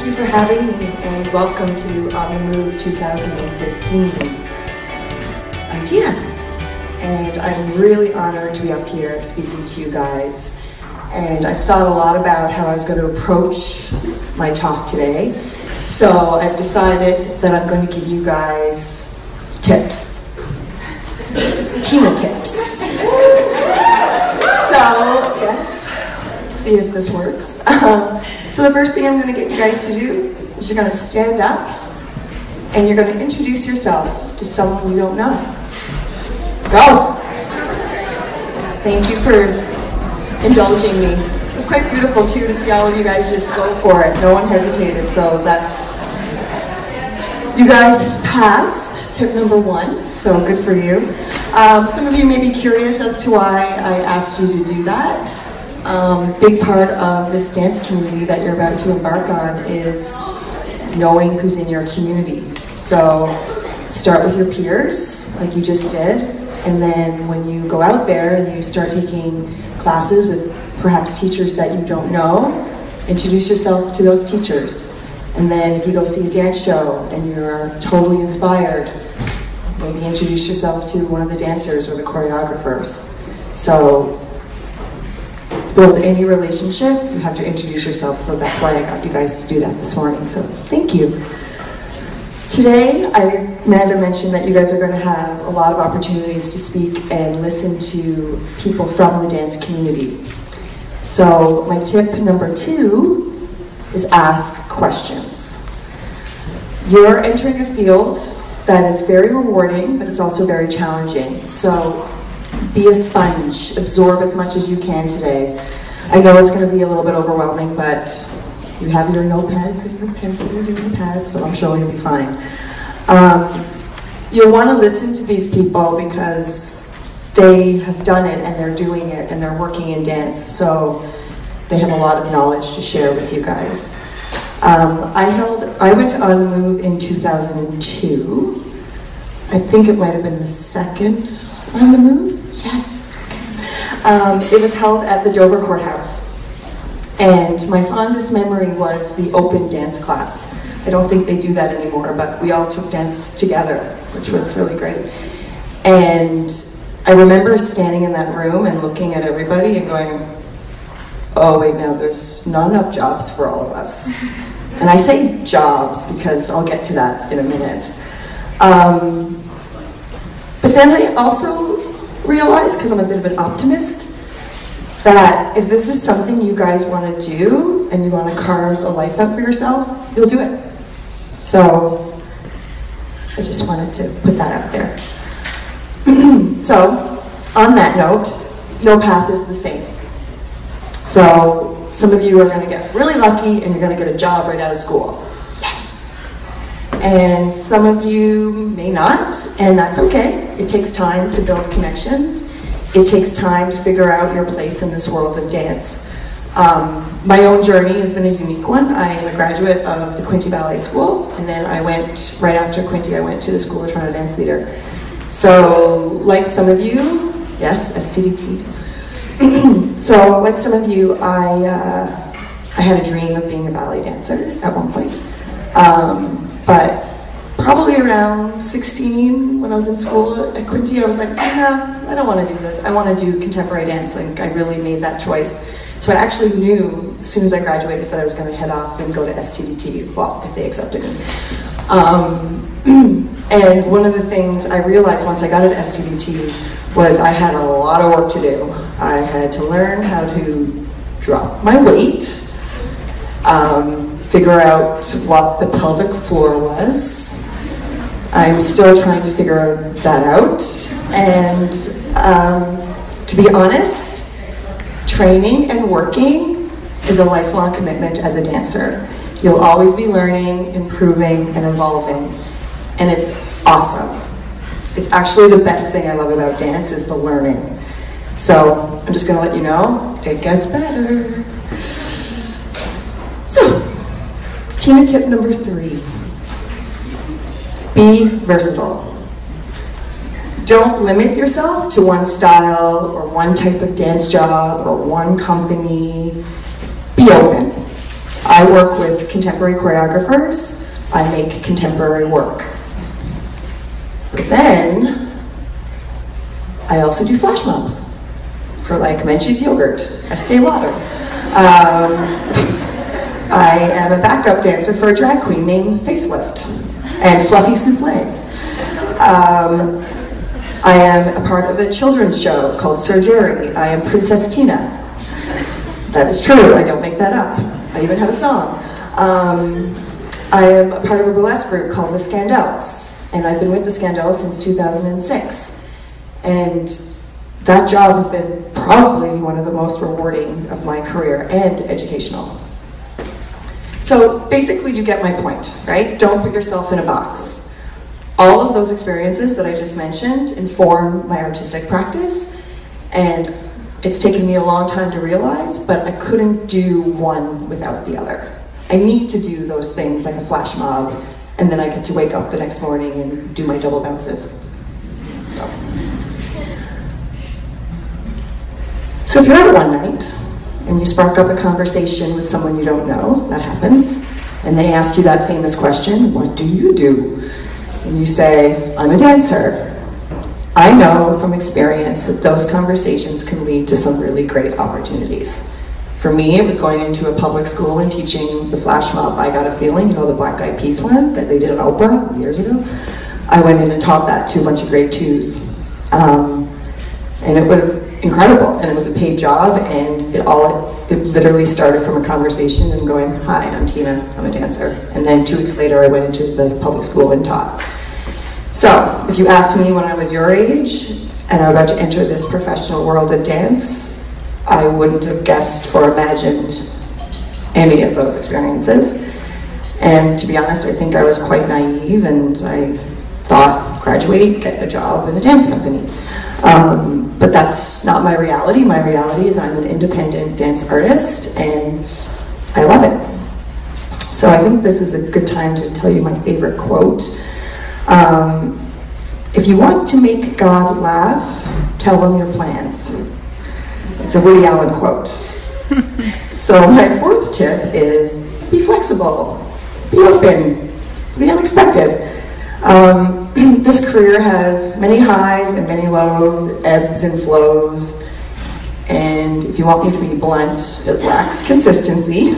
you for having me, and welcome to On the Move 2015. I'm Tina, and I'm really honored to be up here speaking to you guys. And I've thought a lot about how I was going to approach my talk today. So I've decided that I'm going to give you guys tips. Tina tips. So, yes, see if this works. So the first thing I'm going to get you guys to do is you're going to stand up and you're going to introduce yourself to someone you don't know. Go! Thank you for indulging me. It was quite beautiful too to see all of you guys just go for it. No one hesitated, so that's... You guys passed tip number 1, so good for you. Some of you may be curious as to why I asked you to do that. Big part of this dance community that you're about to embark on is knowing who's in your community. So start with your peers, like you just did, and then when you go out there and you start taking classes with perhaps teachers that you don't know, introduce yourself to those teachers. And then if you go see a dance show and you're totally inspired, maybe introduce yourself to one of the dancers or the choreographers. So to build any relationship, you have to introduce yourself, so that's why I got you guys to do that this morning, so thank you. Today, Amanda mentioned that you guys are going to have a lot of opportunities to speak and listen to people from the dance community. So my tip number 2 is ask questions. You're entering a field that is very rewarding, but it's also very challenging. So be a sponge, absorb as much as you can today. I know it's going to be a little bit overwhelming, but you have your notepads and your pencils and your pads, so I'm sure you'll be fine. You'll want to listen to these people because they have done it and they're doing it and they're working in dance, so they have a lot of knowledge to share with you guys. I went to On Move in 2002. I think it might have been the second On the Move. Yes. It was held at the Dover Courthouse. And my fondest memory was the open dance class. I don't think they do that anymore, but we all took dance together, which was really great. And I remember standing in that room and looking at everybody and going, oh wait, no, there's not enough jobs for all of us. And I say jobs because I'll get to that in a minute. But then I also realized, because I'm a bit of an optimist, that if this is something you guys want to do and you want to carve a life out for yourself, you'll do it. So I just wanted to put that out there. So on that note, no path is the same. So some of you are going to get really lucky and you're going to get a job right out of school. Yes! And some of you may not, and that's okay. It takes time to build connections. It takes time to figure out your place in this world of dance. My own journey has been a unique one. I am a graduate of the Quinte Ballet School, and then I went, right after Quinte, I went to the School of Toronto Dance Theatre. So, like some of you, yes, STDT. So, like some of you, I had a dream of being a ballet dancer at one point. But probably around 16, when I was in school at Quinte, I was like, I don't want to do this. I want to do contemporary dance. Like, I really made that choice. So I actually knew, as soon as I graduated, that I was going to head off and go to STDT, well, if they accepted me. And one of the things I realized once I got at STDT was I had a lot of work to do. I had to learn how to drop my weight, figure out what the pelvic floor was. I'm still trying to figure that out. And to be honest, training and working is a lifelong commitment as a dancer. You'll always be learning, improving, and evolving. And it's awesome. It's actually the best thing I love about dance is the learning. So I'm just going to let you know, it gets better. So, Tina tip number 3. Be versatile. Don't limit yourself to one style or one type of dance job or one company. Be open. I work with contemporary choreographers. I make contemporary work. But then, I also do flash mobs for like Menchie's Yogurt, Estee Lauder. I am a backup dancer for a drag queen named Facelift and Fluffy Souffle. I am a part of a children's show called Surgery. I am Princess Tina. That is true, I don't make that up. I even have a song. I am a part of a burlesque group called The Scandals, and I've been with The Scandals since 2006. And that job has been probably one of the most rewarding of my career and educational. So basically you get my point, right? Don't put yourself in a box. All of those experiences that I just mentioned inform my artistic practice, and it's taken me a long time to realize, but I couldn't do one without the other. I need to do those things like a flash mob, and then I get to wake up the next morning and do my double bounces. So if you're out one night, and you spark up a conversation with someone you don't know, that happens, and they ask you that famous question, what do you do? And you say, I'm a dancer. I know from experience that those conversations can lead to some really great opportunities. For me, it was going into a public school and teaching the flash mob, I Got a Feeling, you know, the Black Eyed Peas one that they did on Oprah years ago. I went in and taught that to a bunch of grade 2s. And it was incredible, and it was a paid job, and it literally started from a conversation and going, hi, I'm Tina, I'm a dancer. And then 2 weeks later, I went into the public school and taught. So, if you asked me when I was your age, and I'm about to enter this professional world of dance, I wouldn't have guessed or imagined any of those experiences. And to be honest, I think I was quite naive, and I thought, graduate, get a job in a dance company. But that's not my reality. My reality is I'm an independent dance artist, and I love it. So I think this is a good time to tell you my favorite quote. If you want to make God laugh, tell him your plans. It's a Woody Allen quote. So my 4th tip is be flexible, be open, the unexpected. This career has many highs and many lows, ebbs and flows, and if you want me to be blunt, it lacks consistency.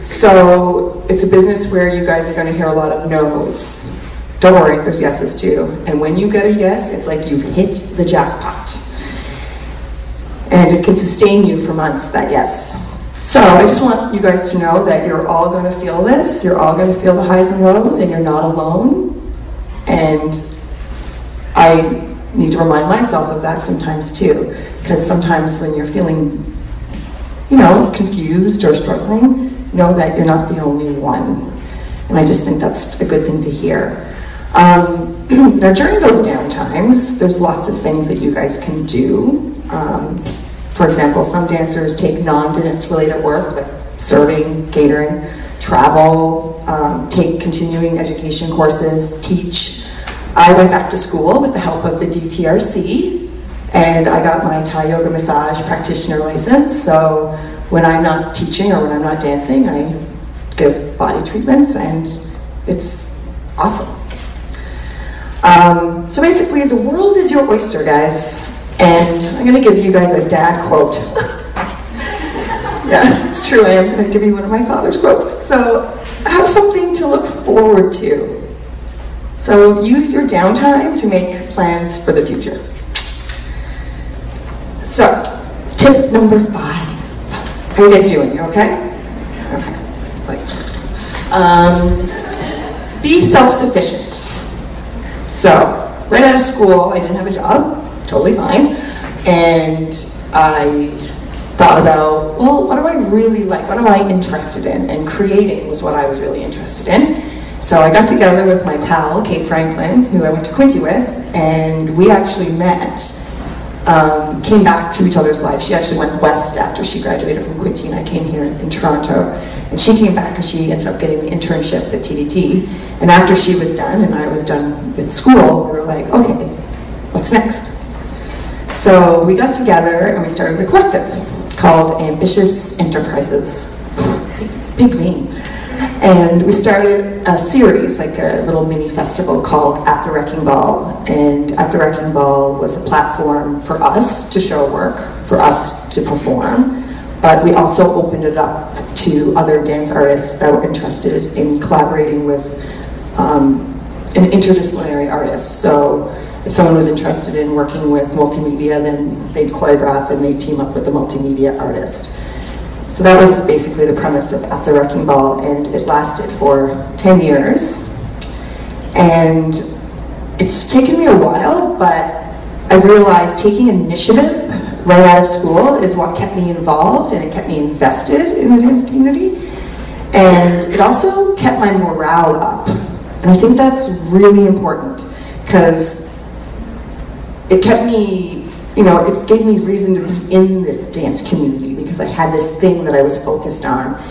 So it's a business where you guys are going to hear a lot of no's. Don't worry, there's yeses too. And when you get a yes, it's like you've hit the jackpot. And it can sustain you for months, that yes. So I just want you guys to know that you're all going to feel this, you're all going to feel the highs and lows, and you're not alone. And I need to remind myself of that sometimes too, because sometimes when you're feeling, you know, confused or struggling, know that you're not the only one. And I just think that's a good thing to hear. Now during those downtimes, there's lots of things that you guys can do. For example, some dancers take non-dance related work, like serving, catering, travel, take continuing education courses, teach. I went back to school with the help of the DTRC, and I got my Thai yoga massage practitioner license. So when I'm not teaching or when I'm not dancing, I give body treatments, and it's awesome. So basically, the world is your oyster, guys. And I'm going to give you guys a dad quote. Yeah, it's true, I am going to give you one of my father's quotes. So have something to look forward to. So use your downtime to make plans for the future. So, tip number 5. How are you guys doing? You okay? Okay. Be self-sufficient. So, right out of school, I didn't have a job. Totally fine. And I thought about, well, what do I really like? What am I interested in? And creating was what I was really interested in. So I got together with my pal, Kate Franklin, who I went to Quincy with, and we actually met, came back to each other's lives. She actually went west after she graduated from Quincy, and I came here in Toronto. And she came back and she ended up getting the internship at TDT. And after she was done and I was done with school, we were like, okay, what's next? So we got together and we started a collective called Ambitious Enterprises. big name. And we started a series, like a little mini festival called At the Wrecking Ball. And At the Wrecking Ball was a platform for us to show work, for us to perform. But we also opened it up to other dance artists that were interested in collaborating with an interdisciplinary artist. So if someone was interested in working with multimedia, then they'd choreograph and they'd team up with a multimedia artist. So that was basically the premise of At the Wrecking Ball, and it lasted for 10 years. And it's taken me a while, but I realized taking initiative right out of school is what kept me involved, and it kept me invested in the dance community. And it also kept my morale up. And I think that's really important, because it kept me, you know, it gave me reason to be in this dance community, because I had this thing that I was focused on.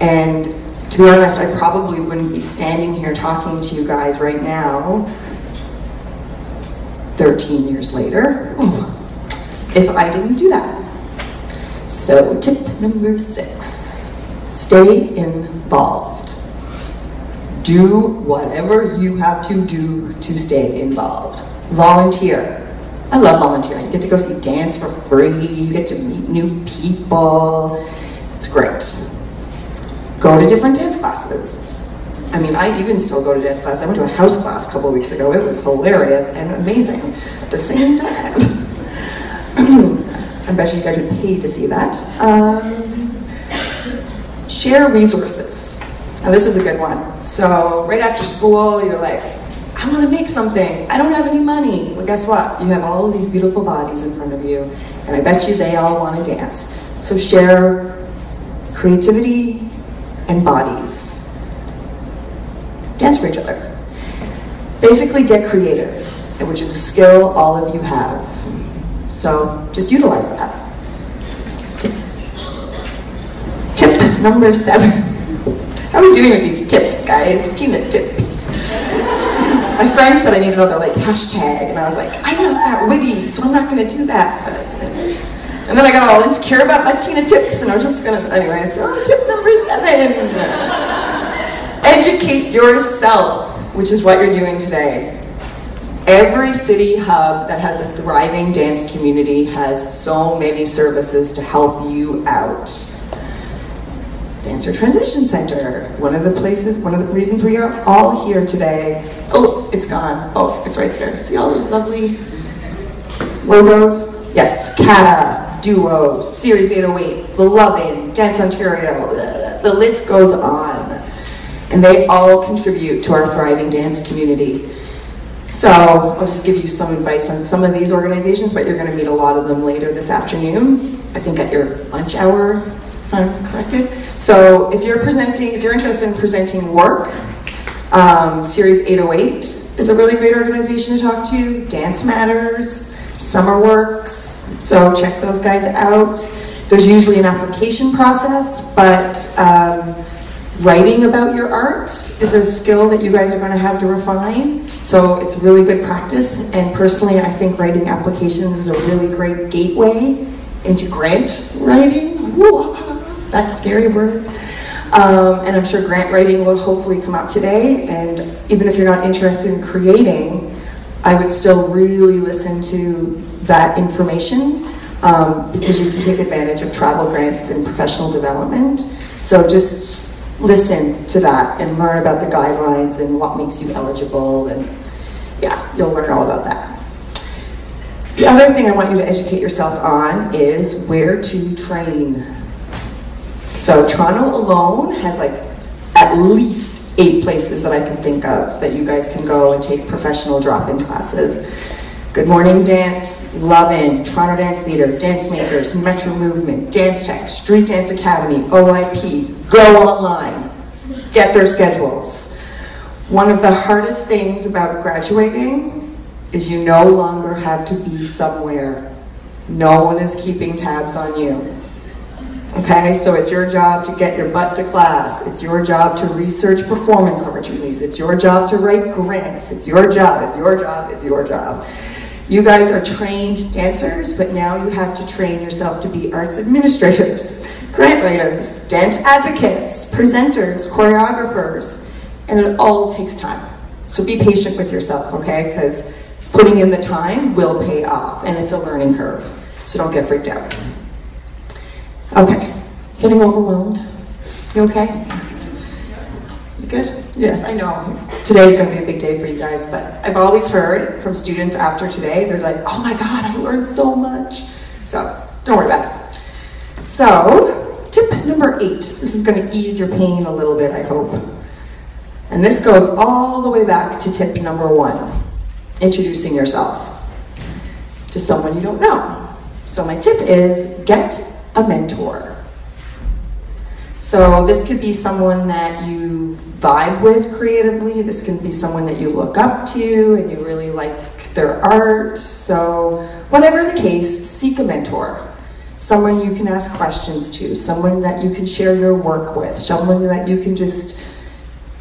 And to be honest, I probably wouldn't be standing here talking to you guys right now, 13 years later, if I didn't do that. So tip number 6, stay involved. Do whatever you have to do to stay involved. Volunteer. I love volunteering. You get to go see dance for free, you get to meet new people. It's great. Go to different dance classes. I mean, I even still go to dance class. I went to a house class a couple of weeks ago. It was hilarious and amazing at the same time. I bet you guys would pay to see that. Share resources. Now this is a good one. So right after school, you're like, I want to make something. I don't have any money. Well, guess what? You have all of these beautiful bodies in front of you, and I bet you they all want to dance. So share creativity and bodies. Dance for each other. Basically get creative, which is a skill all of you have. So just utilize that. Tip number 7. How are we doing with these tips, guys? Tina tips. My friend said I need another like hashtag, and I was like, I'm not that witty, so I'm not going to do that. And then I got all insecure about my Tina tips, and I was just going to, anyway, so tip number 7. Educate yourself, which is what you're doing today. Every city hub that has a thriving dance community has so many services to help you out. Dancer Transition Center, one of the reasons we are all here today. Oh, it's gone. Oh, it's right there. See all those lovely logos? Yes, Kata, Duo, Series 808, The Lovin', Dance Ontario, the list goes on. And they all contribute to our thriving dance community. So I'll just give you some advice on some of these organizations, but you're going to meet a lot of them later this afternoon, I think at your lunch hour, if I'm corrected. So if you're interested in presenting work, Series 808 is a really great organization to talk to. Dance Matters, Summer Works, so check those guys out. There's usually an application process, but writing about your art is a skill that you guys are going to have to refine. So it's really good practice, and personally I think writing applications is a really great gateway into grant writing. Woo, that's a scary word. And I'm sure grant writing will hopefully come out today, and even if you're not interested in creating, I would still really listen to that information because you can take advantage of travel grants and professional development. So just listen to that and learn about the guidelines and what makes you eligible, and yeah, you'll learn all about that. The other thing I want you to educate yourself on is where to train. So Toronto alone has like at least 8 places that I can think of that you guys can go and take professional drop-in classes. Good Morning Dance, Lovin', Toronto Dance Theatre, Dance Makers, Metro Movement, Dance Tech, Street Dance Academy, OIP, go online, get their schedules. One of the hardest things about graduating is you no longer have to be somewhere. No one is keeping tabs on you. Okay, so it's your job to get your butt to class. It's your job to research performance opportunities. It's your job to write grants. It's your job, it's your job, it's your job. You guys are trained dancers, but now you have to train yourself to be arts administrators, grant writers, dance advocates, presenters, choreographers, and it all takes time. So be patient with yourself, okay? Because putting in the time will pay off, and it's a learning curve. So don't get freaked out. Okay, getting overwhelmed? You okay? You good? Yes, I know. Today's going to be a big day for you guys, but I've always heard from students after today, they're like, oh my God, I learned so much. So don't worry about it. So, tip number 8. This is going to ease your pain a little bit, I hope. And this goes all the way back to tip number 1, introducing yourself to someone you don't know. So my tip is get a mentor. So this could be someone that you vibe with creatively. This can be someone that you look up to and you really like their art. So whatever the case, seek a mentor. Someone you can ask questions to, someone that you can share your work with, someone that you can just,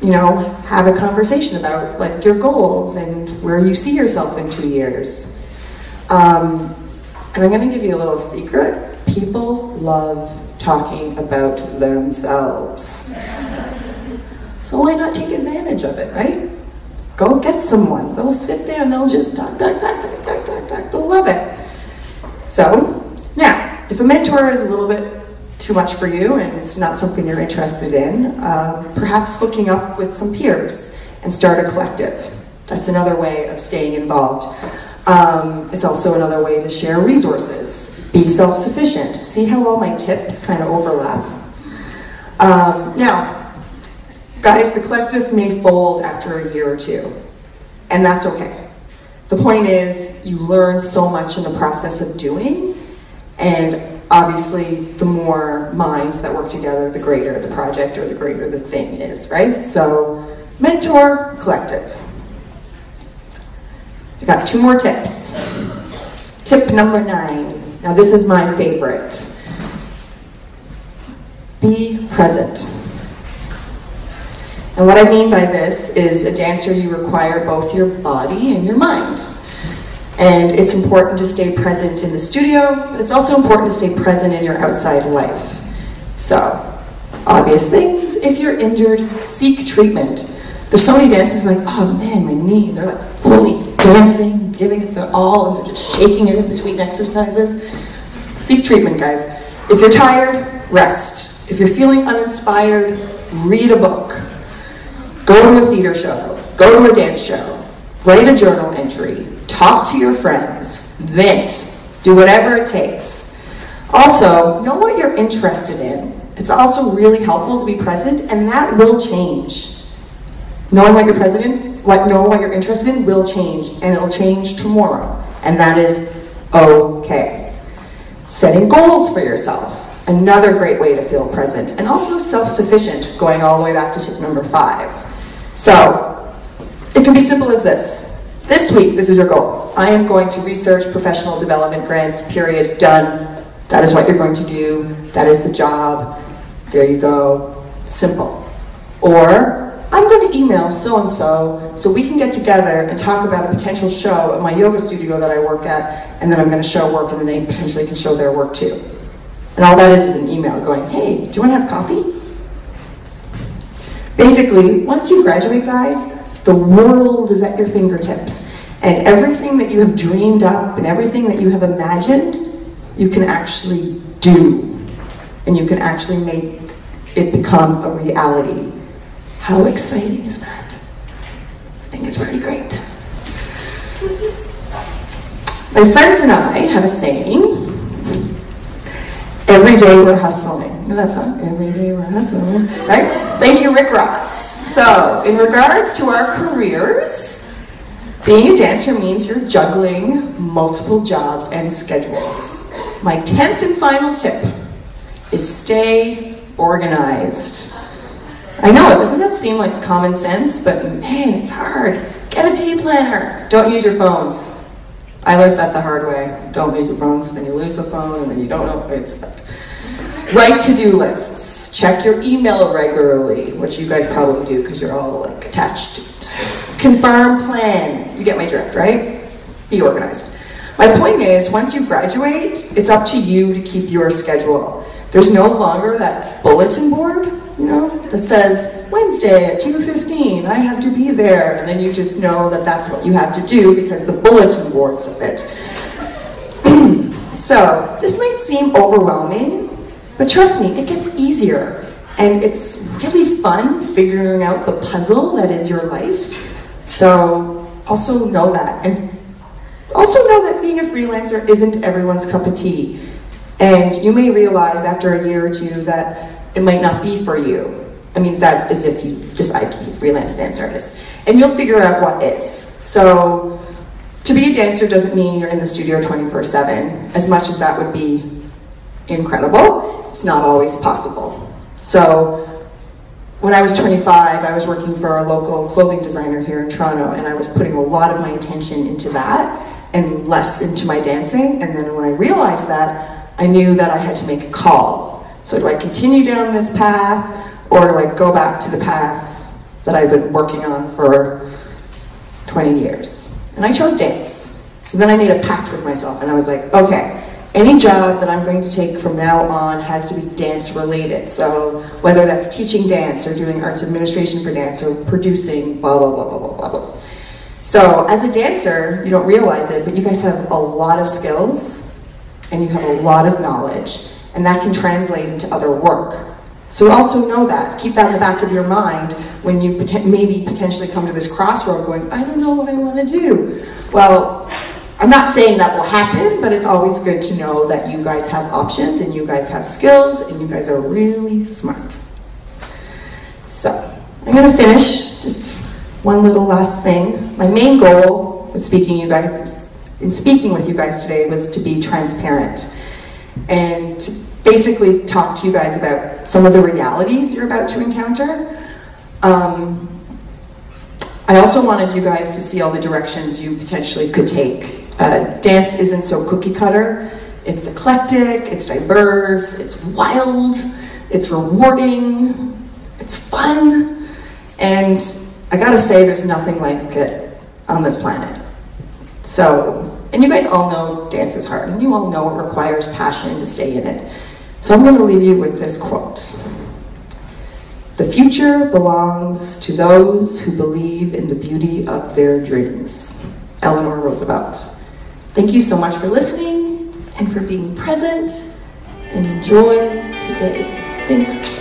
you know, have a conversation about like your goals and where you see yourself in 2 years. And I'm going to give you a little secret. People love talking about themselves. So why not take advantage of it, right? Go get someone. They'll sit there and they'll just talk. They'll love it. So, yeah, if a mentor is a little bit too much for you and it's not something you're interested in, perhaps hooking up with some peers and start a collective. That's another way of staying involved. It's also another way to share resources. Be self-sufficient. See how all my tips kind of overlap? Now, guys, the collective may fold after a year or 2, and that's okay. The point is, you learn so much in the process of doing, and obviously, the more minds that work together, the greater the project or the greater the thing is, right? So, mentor, collective. I got 2 more tips. Tip number 9. Now this is my favorite. Be present. And what I mean by this is a dancer, you require both your body and your mind. And it's important to stay present in the studio, but it's also important to stay present in your outside life. So, obvious things, if you're injured, seek treatment. There's so many dancers who are like, oh man, my knee, they're like fully dancing, giving it their all, and they're just shaking it in between exercises. Seek treatment, guys. If you're tired, rest. If you're feeling uninspired, read a book. Go to a theater show. Go to a dance show. Write a journal entry. Talk to your friends. Vent. Do whatever it takes. Also, know what you're interested in. It's also really helpful to be present, and that will change. Knowing what you're interested in will change, and it'll change tomorrow, and that is okay. Setting goals for yourself, another great way to feel present, and also self-sufficient, going all the way back to tip number 5. So, it can be simple as this. This week, this is your goal. I am going to research professional development grants, period, done. That is what you're going to do. That is the job. There you go. Simple. Or, I'm going to email so-and-so so we can get together and talk about a potential show at my yoga studio that I work at, and then I'm going to show work, and then they potentially can show their work too. And all that is an email going, hey, do you want to have coffee? Basically, once you graduate, guys, the world is at your fingertips. And everything that you have dreamed up and everything that you have imagined, you can actually do. And you can actually make it become a reality. How exciting is that? I think it's pretty great. My friends and I have a saying, every day we're hustling. You know that song? Every day we're hustling, right? Thank you, Rick Ross. So, in regards to our careers, being a dancer means you're juggling multiple jobs and schedules. My 10th and final tip is stay organized. I know, doesn't that seem like common sense? But man, it's hard. Get a day planner. Don't use your phones. I learned that the hard way. Don't use your phones, then you lose the phone, and then you don't know what to expect. Write to-do lists. Check your email regularly, which you guys probably do because you're all like attached to it. Confirm plans. You get my drift, right? Be organized. My point is, once you graduate, it's up to you to keep your schedule. There's no longer that bulletin board, you know, that says, Wednesday at 2:15, I have to be there, and then you just know that that's what you have to do because the bulletin board said it. So, this might seem overwhelming, but trust me, it gets easier. And it's really fun figuring out the puzzle that is your life. So, also know that. And also know that being a freelancer isn't everyone's cup of tea. And you may realize after a year or two that it might not be for you. I mean, that is if you decide to be a freelance dance artist. And you'll figure out what is. So, to be a dancer doesn't mean you're in the studio 24/7. As much as that would be incredible, it's not always possible. So, when I was 25, I was working for a local clothing designer here in Toronto, and I was putting a lot of my attention into that and less into my dancing. And then when I realized that, I knew that I had to make a call. So do I continue down this path, or do I go back to the path that I've been working on for 20 years? And I chose dance. So then I made a pact with myself, and I was like, okay, any job that I'm going to take from now on has to be dance related. So whether that's teaching dance or doing arts administration for dance or producing blah, blah, blah, blah, blah, blah, blah. So as a dancer, you don't realize it, but you guys have a lot of skills and you have a lot of knowledge, and that can translate into other work. So also know that. Keep that in the back of your mind when you maybe potentially come to this crossroad going, I don't know what I want to do. Well, I'm not saying that will happen, but it's always good to know that you guys have options and you guys have skills and you guys are really smart. So, I'm going to finish just one little last thing. My main goal in speaking with you guys today was to be transparent and to basically talk to you guys about some of the realities you're about to encounter. I also wanted you guys to see all the directions you potentially could take. Dance isn't so cookie cutter. It's eclectic, it's diverse, it's wild, it's rewarding, it's fun, and I gotta say there's nothing like it on this planet. So, and you guys all know dance is hard, and you all know it requires passion to stay in it. So I'm going to leave you with this quote. The future belongs to those who believe in the beauty of their dreams. Eleanor Roosevelt. Thank you so much for listening and for being present, and enjoy today. Thanks.